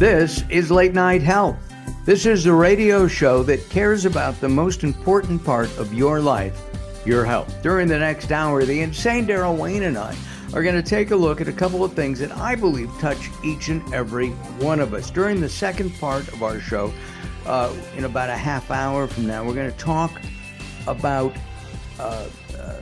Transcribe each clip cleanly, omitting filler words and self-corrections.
This is Late Night Health. This is a radio show that cares about the most important part of your life, your health. During the next hour, the insane Daryl Wayne and I are going to take a look at a couple of things that I believe touch each and every one of us. During the second part of our show, in about a half hour from now, we're going to talk about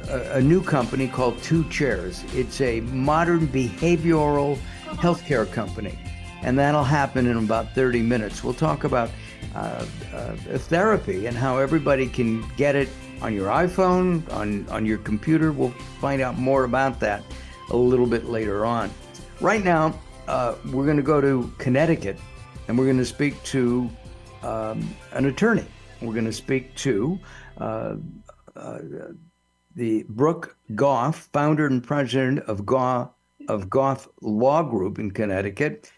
a new company called Two Chairs. It's a modern behavioral healthcare company, and that'll happen in about 30 minutes. We'll talk about therapy and how everybody can get it on your iPhone, on your computer. We'll find out more about that a little bit later on. Right now, we're going to go to Connecticut, and we're going to speak to an attorney. We're going to speak to the Brooke Goff, founder and president of Goff Law Group in Connecticut,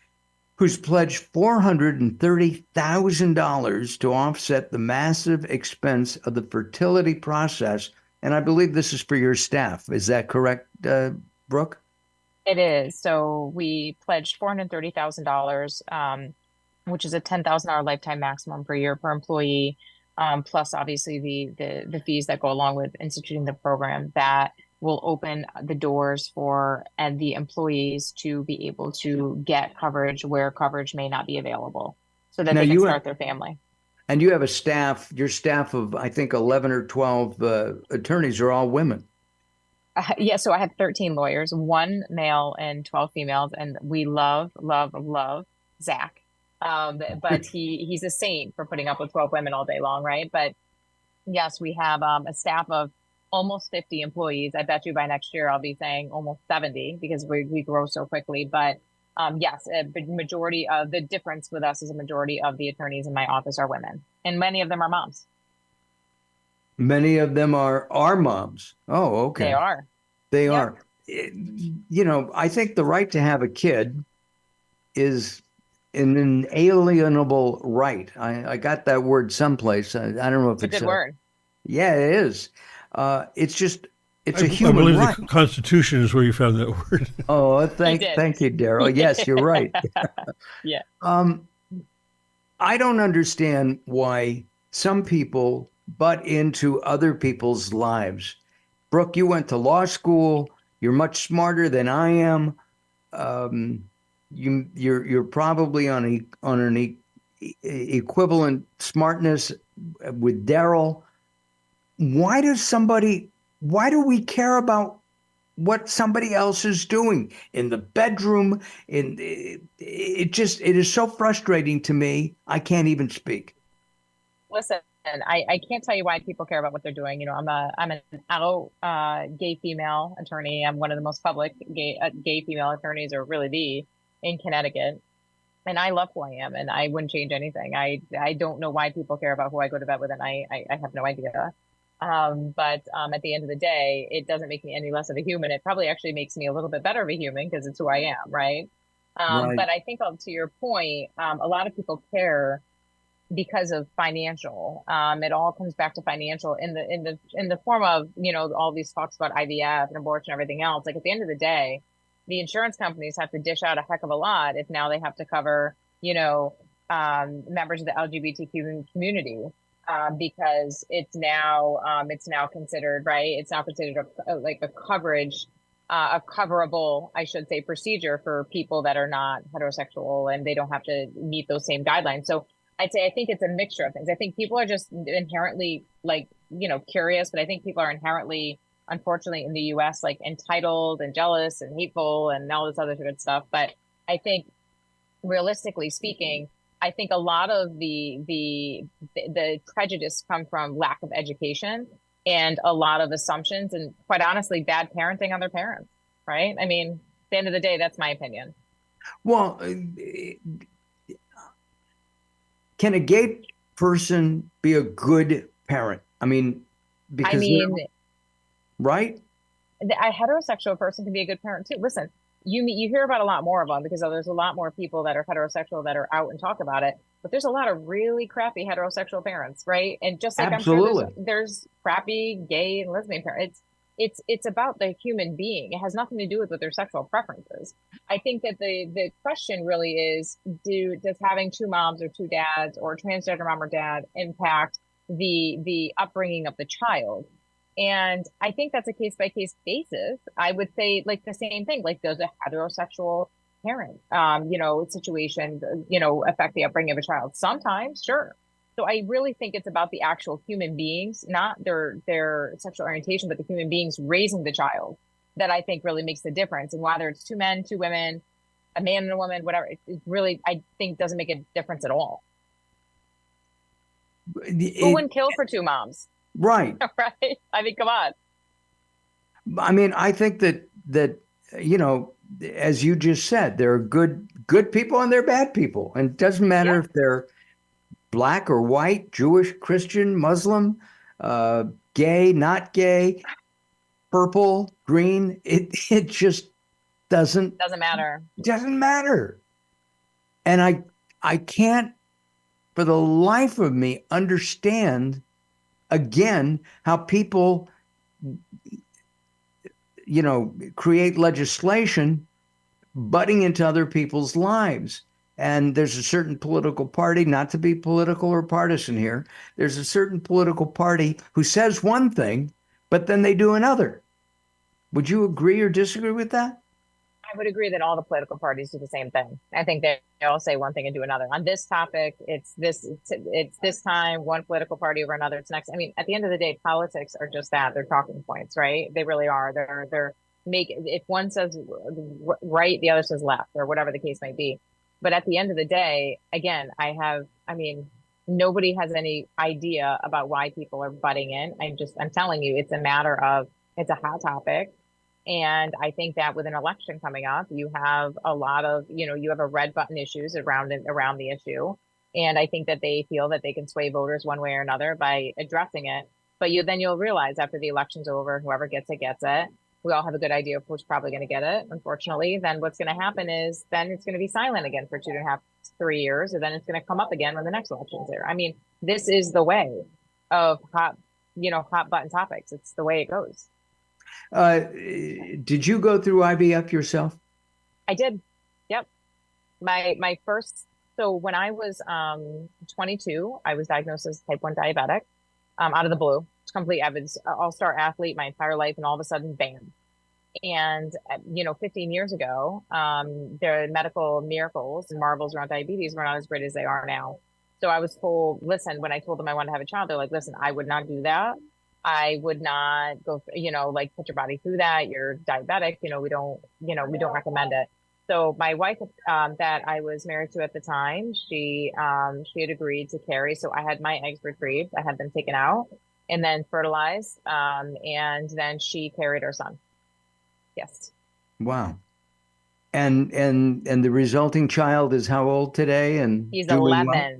who's pledged $430,000 to offset the massive expense of the fertility process. And I believe this is for your staff. Is that correct, Brooke? It is. So we pledged $430,000, which is a $10,000 lifetime maximum per year per employee, plus obviously the fees that go along with instituting the program that will open the doors for the employees to be able to get coverage where coverage may not be available so that they can start their family. And you have a staff, your staff of, I think, 11 or 12 attorneys are all women. Yeah, so I have 13 lawyers, 1 male and 12 females, and we love Zach. But he's a saint for putting up with 12 women all day long, right? But yes, we have a staff of almost 50 employees. I bet you by next year I'll be saying almost 70 because we grow so quickly. But yes, a big majority of the difference with us is a majority of the attorneys in my office are women, and many of them are moms. Many of them are moms. Oh, okay. They are. They are. You know, I think the right to have a kid is an inalienable right. I got that word someplace. I don't know if it's a good word. Yeah, it is. It's just, it's a human right. I believe the Constitution is where you found that word. Oh, thank you, Daryl. Yes, you're right. Yeah. I don't understand why some people butt into other people's lives. Brooke, you went to law school. You're much smarter than I am. You're probably on an equivalent smartness with Daryl. Why do we care about what somebody else is doing in the bedroom? It is so frustrating to me. I can't even speak. Listen, I can't tell you why people care about what they're doing. You know, I'm an out gay female attorney. I'm one of the most public gay female attorneys, or really in Connecticut. And I love who I am, and I wouldn't change anything. I don't know why people care about who I go to bed with, and I have no idea. But at the end of the day, it doesn't make me any less of a human. It probably actually makes me a little bit better of a human because it's who I am, right? Right. But I think to your point, a lot of people care because of financial. It all comes back to financial in the form of, you know, all these talks about IVF and abortion and everything else. Like at the end of the day, the insurance companies have to dish out a heck of a lot if now they have to cover, you know, members of the LGBTQ community. Because it's now considered, right? It's now considered like a coverage, a coverable, I should say, procedure for people that are not heterosexual and they don't have to meet those same guidelines. So I think it's a mixture of things. I think people are just inherently curious, but I think people are inherently, unfortunately, in the US, like entitled and jealous and hateful and all this other good stuff. But I think realistically speaking, I think a lot of the prejudice come from lack of education and a lot of assumptions and, quite honestly, bad parenting on their parents, right? I mean, at the end of the day, that's my opinion. Well, can a gay person be a good parent? I mean, right? A heterosexual person can be a good parent too. Listen, you hear about a lot more of them because there's a lot more people that are heterosexual that are out and talk about it. But there's a lot of really crappy heterosexual parents, right? And just like Absolutely. I'm sure there's crappy gay and lesbian parents. it's about the human being. It has nothing to do with what their sexual preferences. I think that the question really is, does having two moms or two dads or transgender mom or dad impact the upbringing of the child? And I think that's a case by case basis. I would say like the same thing, like does a heterosexual parent, situation, affect the upbringing of a child? Sometimes, sure. So I really think it's about the actual human beings, not their sexual orientation, but the human beings raising the child that I think really makes the difference. And whether it's two men, two women, a man and a woman, whatever, it really, I think, doesn't make a difference at all. Who wouldn't kill for two moms? Right. Right? I mean, come on. I mean, I think that as you just said, there are good people and there are bad people, and it doesn't matter if they're black or white, Jewish, Christian, Muslim, gay, not gay, purple, green. It just doesn't matter. Doesn't matter. And I can't for the life of me understand again how people create legislation butting into other people's lives. And there's a certain political party, not to be political or partisan here, there's a certain political party who says one thing, but then they do another. Would you agree or disagree with that? I would agree that all the political parties do the same thing. I think they all say one thing and do another. On this topic, it's this time, one political party over another, it's next. I mean, at the end of the day, politics are just that. They're talking points, right? They really are. They're if one says right, the other says left, or whatever the case may be. But at the end of the day, again, nobody has any idea about why people are butting in. I'm telling you, it's a matter of, it's a hot topic. And I think that with an election coming up, you have a lot of, you have a red button issues around the issue. And I think that they feel that they can sway voters one way or another by addressing it. But then you'll realize after the election's over, whoever gets it, gets it. We all have a good idea of who's probably going to get it. Unfortunately, then what's going to happen is then it's going to be silent again for 2.5, 3 years. And then it's going to come up again when the next election's there. I mean, this is the way of hot button topics. It's the way it goes. Did you go through IVF yourself? I did. Yep. My first, so when I was 22, I was diagnosed as type 1 diabetic, out of the blue. It's complete. I was an all-star athlete my entire life, and all of a sudden, bam. And 15 years ago, the medical miracles and marvels around diabetes were not as great as they are now. So I was told, listen, when I told them I wanted to have a child, they're like, listen, I would not do that. I would not go, put your body through that. You're diabetic. We don't recommend it. So my wife, that I was married to at the time, she had agreed to carry. So I had my eggs retrieved. I had them taken out and then fertilized. And then she carried our son. Yes. Wow. And the resulting child is how old today? And he's 11. Well?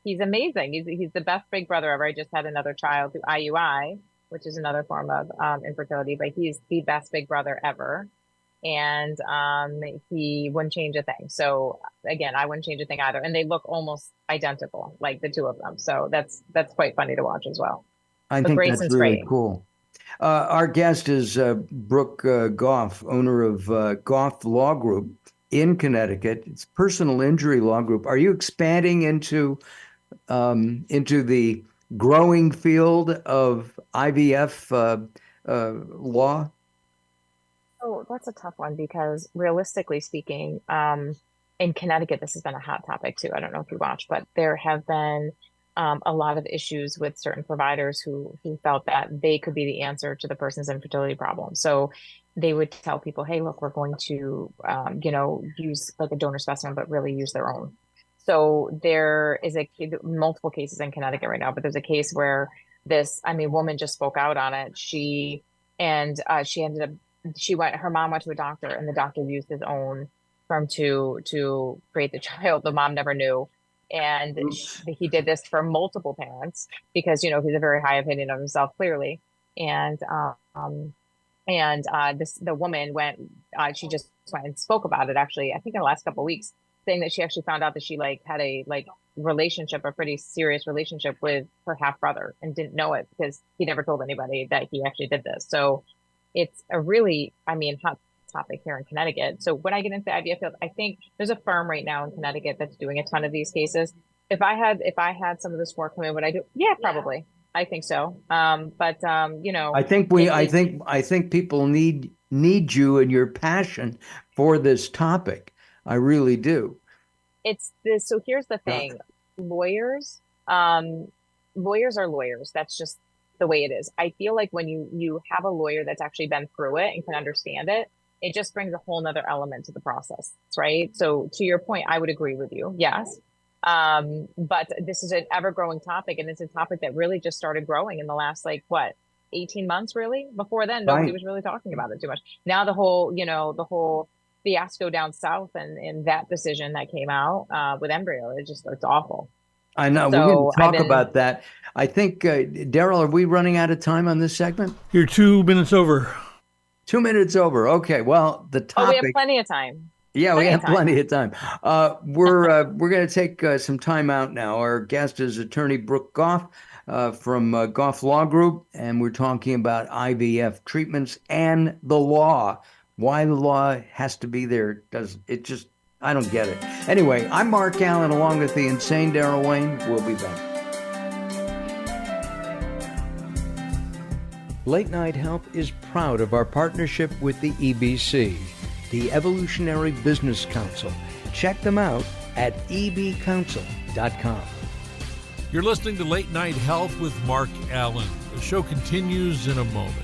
He's amazing. He's the best big brother ever. I just had another child through IUI, which is another form of infertility, but he's the best big brother ever. And he wouldn't change a thing. So again, I wouldn't change a thing either. And they look almost identical, like the two of them. So that's quite funny to watch as well. I think that's really cool. Our guest is Brooke Goff, owner of Goff Law Group in Connecticut. It's personal injury law group. Are you expanding into the growing field of IVF law? Oh, that's a tough one because realistically speaking, in Connecticut, this has been a hot topic too. I don't know if you watch, but there have been a lot of issues with certain providers who felt that they could be the answer to the person's infertility problem. So they would tell people, hey, look, we're going to, use like a donor specimen, but really use their own. So there is multiple cases in Connecticut right now, but there's a case where woman just spoke out on it. Her mom went to a doctor and the doctor used his own sperm to create the child. The mom never knew. And he did this for multiple parents because, he's a very high opinion of himself, clearly. And the woman she just went and spoke about it, actually, I think in the last couple of weeks. saying that she actually found out that she had a relationship, a pretty serious relationship with her half brother, and didn't know it because he never told anybody that he actually did this. So it's a really, hot topic here in Connecticut. So when I get into the IVF field, I think there's a firm right now in Connecticut that's doing a ton of these cases. If I had some of this work come in, would I do? Yeah, probably. I think so. I think people need you and your passion for this topic. I really do. It's this. So here's the thing. Lawyers are lawyers. That's just the way it is. I feel like when you have a lawyer that's actually been through it and can understand it, it just brings a whole nother element to the process, right? So to your point, I would agree with you. Yes. But this is an ever-growing topic, and it's a topic that really just started growing in the last 18 months, really. Before then, nobody was really talking about it too much. Now the whole fiasco down south and that decision that came out with embryo, it's awful. I know. So we're going to talk about that. I think, Daryl, are we running out of time on this segment? You're 2 minutes over. 2 minutes over. Okay. Well, the topic. Oh, we have plenty of time. Yeah, we have plenty of time. We're going to take some time out now. Our guest is Attorney Brooke Goff from Goff Law Group, and we're talking about IVF treatments and the law. Why the law has to be there? I don't get it. Anyway, I'm Mark Allen, along with the insane Daryl Wayne. We'll be back. Late Night Health is proud of our partnership with the EBC, the Evolutionary Business Council. Check them out at ebcouncil.com. You're listening to Late Night Health with Mark Allen. The show continues in a moment.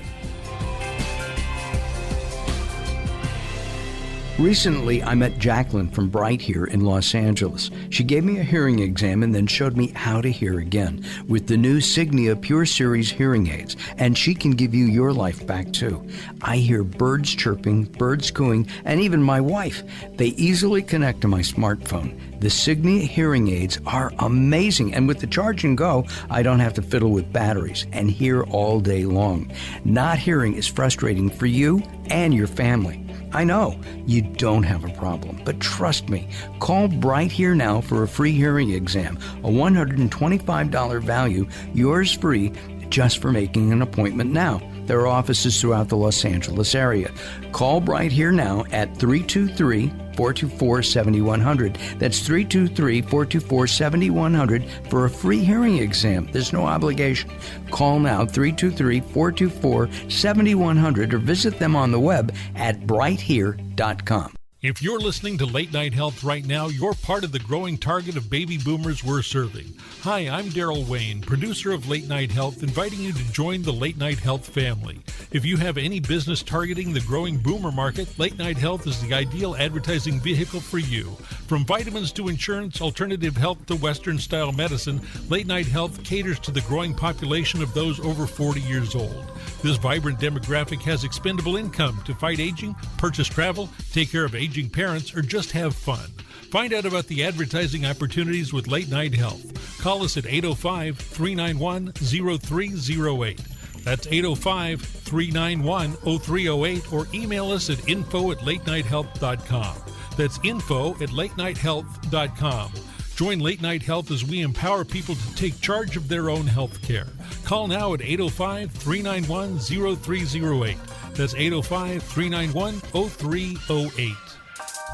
Recently, I met Jacqueline from Bright here in Los Angeles. She gave me a hearing exam and then showed me how to hear again with the new Signia Pure Series hearing aids, and she can give you your life back too. I hear birds chirping, birds cooing, and even my wife. They easily connect to my smartphone. The Signia hearing aids are amazing, and with the charge and go, I don't have to fiddle with batteries and hear all day long. Not hearing is frustrating for you and your family. I know you don't have a problem, but trust me, call Bright Here now for a free hearing exam, a $125 value, yours free, just for making an appointment now. There are offices throughout the Los Angeles area. Call Bright Here now at 323-424-7100. That's 323-424-7100 for a free hearing exam. There's no obligation. Call now, 323-424-7100, or visit them on the web at brighthere.com. If you're listening to Late Night Health right now, you're part of the growing target of baby boomers we're serving. Hi, I'm Daryl Wayne, producer of Late Night Health, inviting you to join the Late Night Health family. If you have any business targeting the growing boomer market, Late Night Health is the ideal advertising vehicle for you. From vitamins to insurance, alternative health to Western-style medicine, Late Night Health caters to the growing population of those over 40 years old. This vibrant demographic has expendable income to fight aging, purchase travel, take care of aging parents, or just have fun. Find out about the advertising opportunities with Late Night Health. Call us at 805-391-0308. That's 805-391-0308, or email us at info@latenighthealth.com. That's info@latenighthealth.com. Join Late Night Health as we empower people to take charge of their own health care. Call now at 805-391-0308. That's 805-391-0308.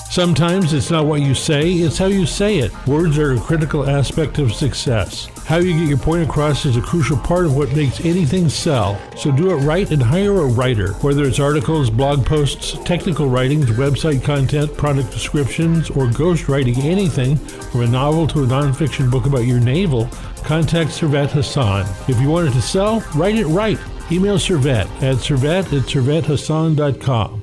Sometimes it's not what you say, it's how you say it. Words are a critical aspect of success. How you get your point across is a crucial part of what makes anything sell. So do it right and hire a writer. Whether it's articles, blog posts, technical writings, website content, product descriptions, or ghostwriting anything from a novel to a nonfiction book about your navel, contact Servet Hassan. If you want it to sell, write it right. Email Servet at servet@servethassan.com.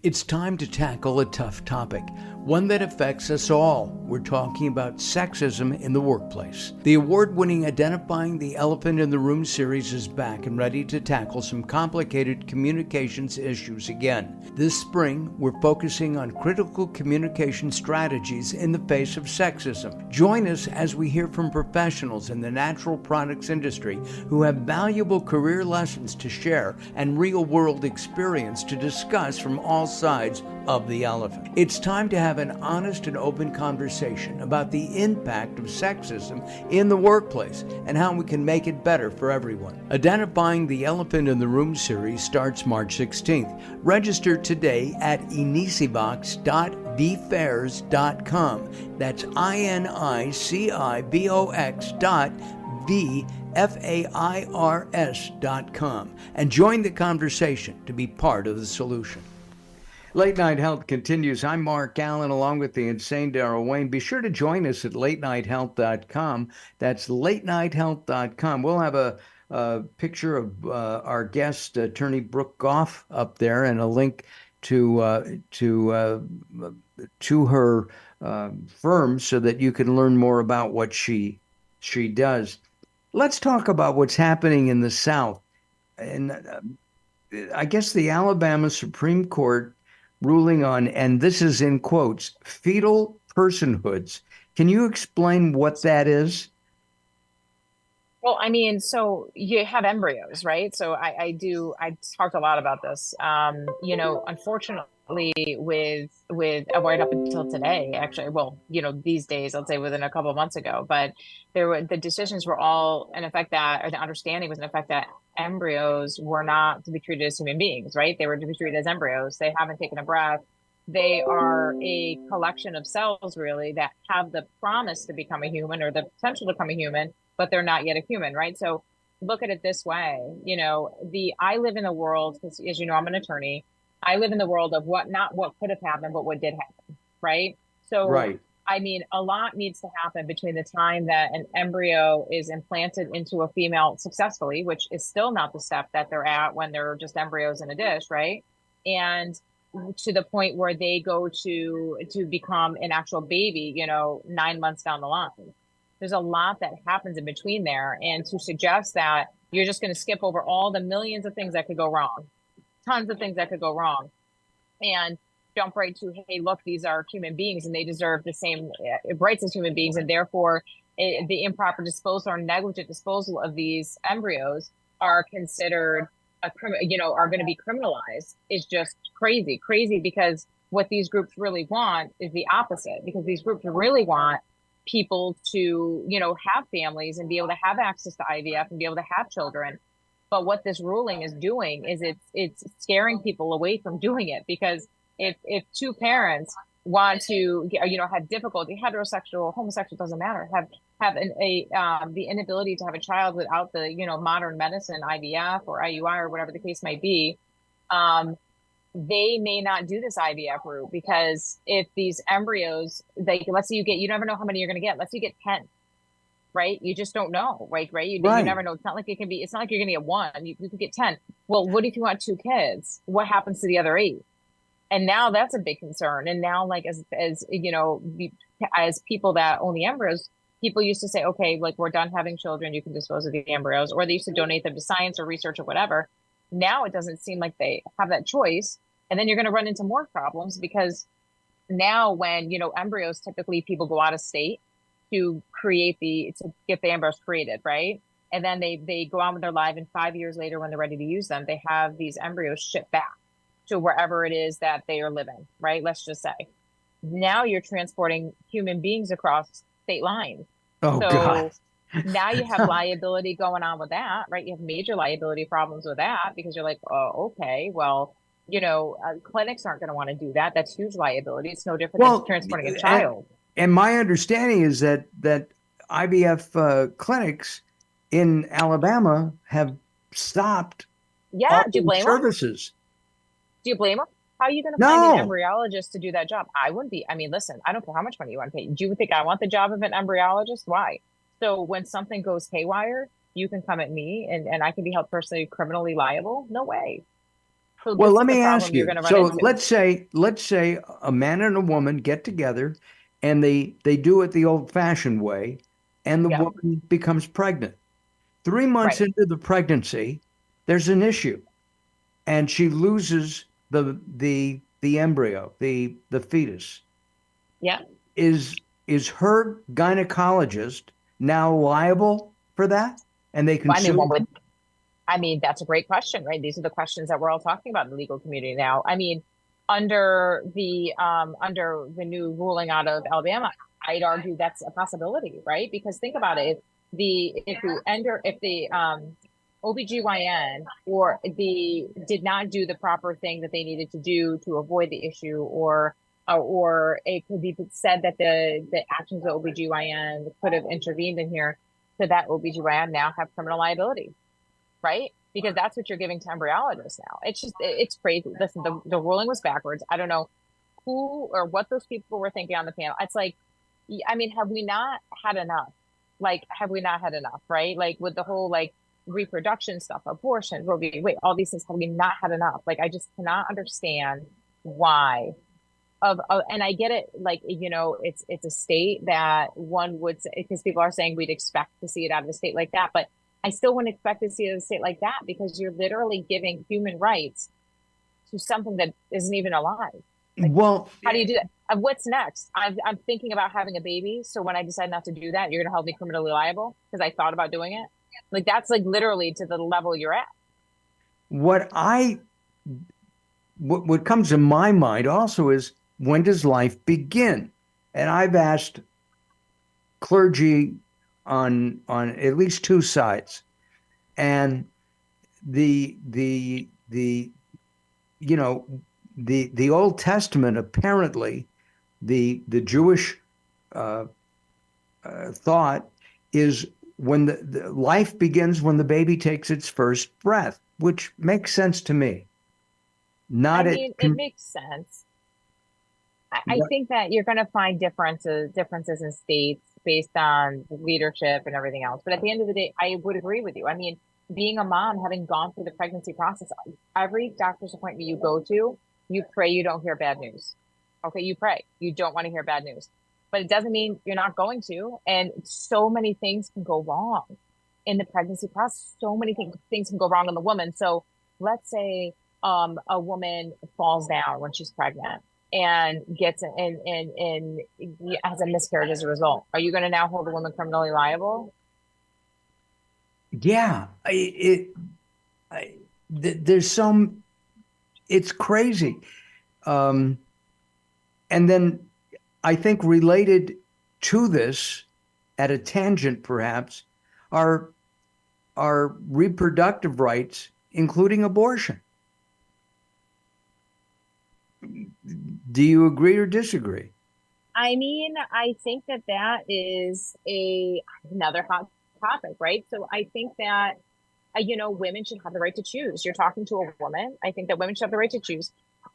It's time to tackle a tough topic, one that affects us all. we're talking about sexism in the workplace. The award-winning Identifying the Elephant in the Room series is back and ready to tackle some complicated communications issues again. This spring, we're focusing on critical communication strategies in the face of sexism. Join us as we hear from professionals in the natural products industry who have valuable career lessons to share and real-world experience to discuss from all sides of the elephant. It's time to have an honest and open conversation about the impact of sexism in the workplace and how we can make it better for everyone. Identifying the Elephant in the Room series starts March 16th. Register today at inicibox.vfairs.com. That's INICIBOX.VFAIRS.com and join the conversation to be part of the solution. Late Night Health continues. I'm Mark Allen along with the insane Daryl Wayne. Be sure to join us at latenighthealth.com. That's latenighthealth.com. We'll have a picture of our guest, Attorney Brooke Goff, up there and a link to her firm so that you can learn more about what she does. Let's talk about what's happening in the South. And I guess the Alabama Supreme Court ruling on, and this is in quotes, fetal personhoods. Can you explain what that is? Well, I mean, so you have embryos, right? So I talked a lot about this. Unfortunately, with right up until today, actually, well, these days, let's say within a couple of months ago, but the decisions were all in effect or the understanding was in effect that embryos were not to be treated as human beings, right? They were to be treated as embryos. They haven't taken a breath. They are a collection of cells, really, that have the promise to become a human or the potential to become a human, but they're not yet a human, right? So look at it this way. I live in a world, because as you know, I'm an attorney. I live in the world of not what could have happened, but what did happen, right? So, right. I mean, a lot needs to happen between the time that an embryo is implanted into a female successfully, which is still not the step that they're at when they're just embryos in a dish, right? And to the point where they go to become an actual baby, 9 months down the line. There's a lot that happens in between there. And to suggest that you're just going to skip over all the millions of things that could go wrong, tons of things that could go wrong, and jump right to, hey, look, these are human beings and they deserve the same rights as human beings. And therefore, the improper disposal or negligent disposal of these embryos are considered are going to be criminalized is just crazy because what these groups really want is the opposite, because these groups really want people to, have families and be able to have access to IVF and be able to have children. But what this ruling is doing is it's scaring people away from doing it, because if two parents want to, have difficulty, heterosexual, homosexual, doesn't matter, have the inability to have a child without the, modern medicine, IVF or IUI or whatever the case might be, they may not do this IVF route, because if these embryos, let's say you never know how many you're going to get. Let's say you get 10, right? You just don't know, right? You never know. It's not like it's not like you're going to get 1. You could get 10. Well, what if you want 2 kids? What happens to the other 8? And now that's a big concern. And now, like, as people that own the embryos, people used to say, okay, like, we're done having children, you can dispose of the embryos, or they used to donate them to science or research or whatever. Now it doesn't seem like they have that choice. And then you're going to run into more problems, because now when, embryos, typically people go out of state to get the embryos created, right? And then they go on with their life, and 5 years later, when they're ready to use them, they have these embryos shipped back to wherever it is that they are living, right? Let's just say. Now you're transporting human beings across state lines. Oh, so God. Now you have liability going on with that, right? You have major liability problems with that, because you're like, oh, okay, well, clinics aren't going to want to do that. That's huge liability. It's no different than transporting a child. And my understanding is that IVF clinics in Alabama have stopped do you blame services. Do you blame them? How are you going to find an embryologist to do that job? I wouldn't be. I mean, listen, I don't care how much money you want to pay. Do you think I want the job of an embryologist? Why? So when something goes haywire, you can come at me and I can be held personally criminally liable? No way. So well, let me ask you. So let's say a man and a woman get together and they do it the old-fashioned way, and the Yeah. woman becomes pregnant. 3 months Right. into the pregnancy, there's an issue, and she loses the embryo, the fetus. Yeah. Is her gynecologist now liable for that? And they can Well, I mean, sue? that's a great question, right? These are the questions that we're all talking about in the legal community now. I mean, under the new ruling out of Alabama, I'd argue that's a possibility, right? Because think about it, if the OBGYN did not do the proper thing that they needed to do to avoid the issue, or it could be said that the actions of OBGYN could have intervened in here, so that OBGYN now have criminal liability, right? Because that's what you're giving to embryologists now. It's crazy. Listen, the ruling was backwards. I don't know who or what those people were thinking on the panel. It's like, I mean, have we not had enough? Right? Like with the whole like reproduction stuff, abortion, all these things, have we not had enough? Like, I just cannot understand why. And I get it, like, it's a state that one would say, because people are saying we'd expect to see it out of a state like that, but I still wouldn't expect to see it in a state like that, because you're literally giving human rights to something that isn't even alive. Like, Well, how do you do that? What's next? I'm thinking about having a baby, so when I decide not to do that, you're going to hold me criminally liable because I thought about doing it? Like, that's like literally to the level you're at. what comes to my mind also is, when does life begin? And I've asked clergy on at least two sides, and the Old Testament, apparently the Jewish thought is when the life begins when the baby takes its first breath, which makes sense to me. It makes sense. I think that you're going to find differences in states based on leadership and everything else. But at the end of the day, I would agree with you. I mean, being a mom, having gone through the pregnancy process, every doctor's appointment you go to, you pray you don't hear bad news. Okay, you pray. You don't want to hear bad news. But it doesn't mean you're not going to. And so many things can go wrong in the pregnancy process. So many things can go wrong in the woman. So let's say a woman falls down when she's pregnant and gets and has a miscarriage as a result. Are you going to now hold the woman criminally liable? Yeah, there's some. It's crazy, and then I think related to this, at a tangent perhaps, are reproductive rights, including abortion. Do you agree or disagree? I mean, I think that is another hot topic, right? So I think that, women should have the right to choose. You're talking to a woman. I think that women should have the right to choose.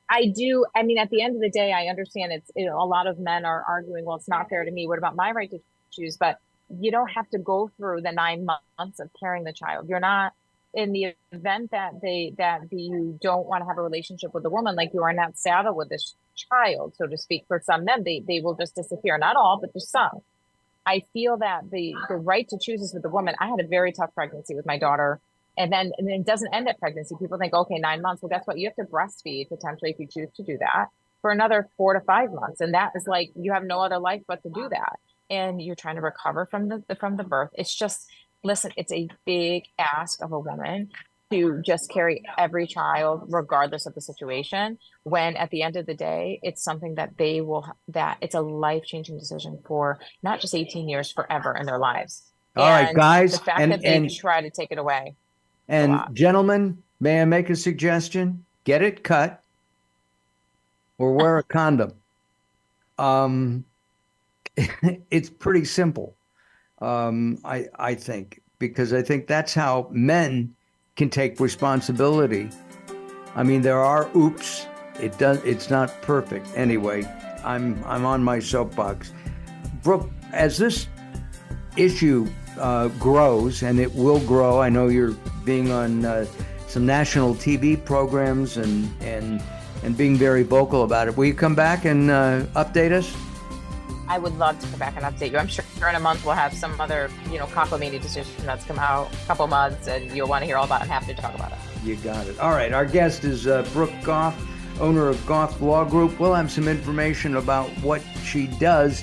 I do. I mean, at the end of the day, I understand a lot of men are arguing, well, it's not fair to me. What about my right to choose? But you don't have to go through the 9 months of carrying the child. You're not, in the event that you don't want to have a relationship with a woman, like you are not saddled with this child, so to speak. For some men, they will just disappear. Not all, but just some. I feel that the right to choose is with the woman. I had a very tough pregnancy with my daughter, and then it doesn't end at pregnancy. People think, okay, 9 months. Well, guess what? You have to breastfeed potentially if you choose to do that for another 4 to 5 months, and that is like you have no other life but to do that, and you're trying to recover from the birth. It's just, listen, it's a big ask of a woman to just carry every child, regardless of the situation, when at the end of the day, it's something that it's a life-changing decision for not just 18 years, forever in their lives. All right, guys. The fact that they try to take it away. And gentlemen, may I make a suggestion? Get it cut or wear a condom. It's pretty simple. I think, because I think that's how men can take responsibility. I mean, there are oops. It's not perfect. Anyway, I'm on my soapbox. Brooke, as this issue grows, and it will grow, I know you're being on some national TV programs and being very vocal about it. Will you come back and update us? I would love to come back and update you. I'm sure in a month we'll have some other, cockamamie decision that's come out, a couple months, and you'll want to hear all about it. I'm happy to talk about it. You got it. All right. Our guest is Brooke Goff, owner of Goff Law Group. We'll have some information about what she does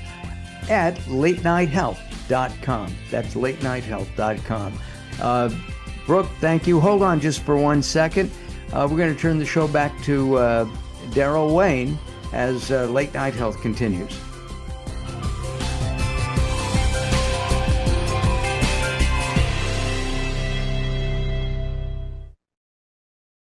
at latenighthealth.com. That's latenighthealth.com. Brooke, thank you. Hold on just for 1 second. We're going to turn the show back to Daryl Wayne as Late Night Health continues.